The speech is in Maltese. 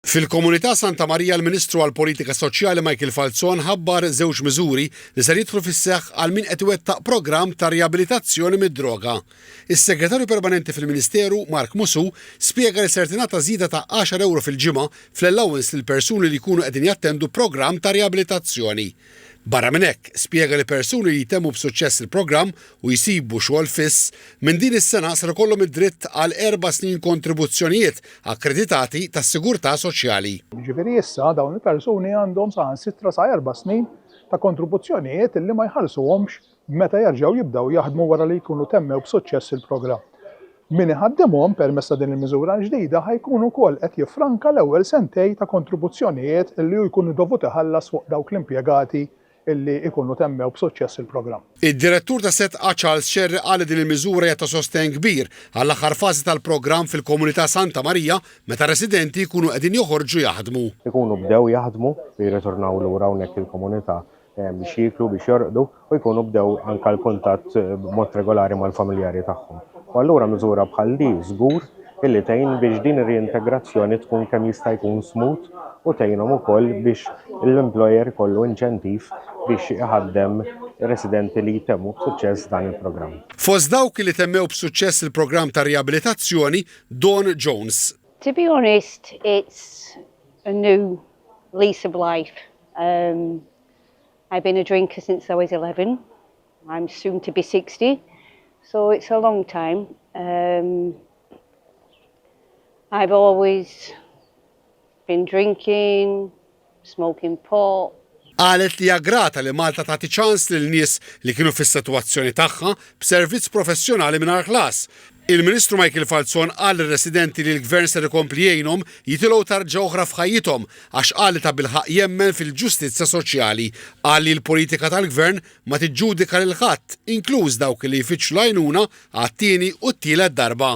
Fil-Komunità Santa Marija l-Ministru għall-Politika Soċjali Michael Falzon ħabbar żewġ miżuri li ser jidħlu fis-seħħ għal min qed iwettaq programm ta' riabilitazzjoni mid-droga. Is-Segretarju Permanenti fil-Ministeru Mark Musu spjega li ser tingħata żieda ta' 10 euro fil-ġimgħa fl-allowance lil persuni li jkunu qegħdin jattendu programm ta' riabilitazzjoni. Barra minn hekk, spjega li persuni li jtemmu b'suċċess il-programm u jsibu xogħol fiss minn din is-sena ser ikollhom id-dritt għal 4 snin kontribuzzjonijiet akkreditati tas-Sigurtà Soċjali. Ġifieri issa dawn il-persuni għandhom saħansitra sa 4 snin ta' kontribuzzjonijiet illi ma jħallsuhomx meta jerġgħu jibdew jaħdmu wara li jkunu temmew b'suċċess il-programm. Min iħaddimhom permezz ta' din il-miżura ġdida ħajkunu wkoll qed jiffranka l-ewwel sentej ta' kontribuzzjonijiet illi jkunu dovuti ħallas fuq dawk l-impjegati illi ikunu temmew b'suċċess il-programm. Id-direttur ta' SETqa Charles Cherry qal din il-miżura hija ta' sosten kbir għall-aħħar fażi tal-programm fil-Komunità Santa Marija meta residenti jkunu qegħdin joħorġu jaħdmu. Ikunu bdew jaħdmu jirritornaw lura hawnhekk il-komunità biex jieklu biex jorqdu u jkunu bdew anke l-kuntatt b'mod regolari mal-familjari tagħhom. U allura miżura bħal di żgur illi tgħin biex din ir-reintegrazzjoni tkun kemm jista' jkun smooth u tgħinhom ukoll biex l-employer kollu inċentiv biex iħaddem residenti li jtemmu b'suċċess dan il-programm. Fost dawk li temmew b'suċċess il-programm ta' riabilitazzjoni Dawn Jones. To be honest, it's a new lease of life. I've been a drinker since I was 11. I'm soon to be 60, so it's a long time. I've always been drinking, smoking pot. Qalet li grata li Malta tagħti ċans lil nies li kienu fis-sitwazzjoni tagħha b'servizz professjonali mingħajr ħlas. Il-Ministru Michael Falzon qal lir-residenti li l-Gvern ser ikompli jgħinhom jitilgħu tarġa oħra f'ħajjithom għax qal ta' bilħaq jemmen fil-ġustizzja soċjali. Qal li l-politika tal-Gvern ma tiġġudika lil ħadd, inkluż dawk li jfittxu l-għajnuna għat-tieni u t-tielet darba.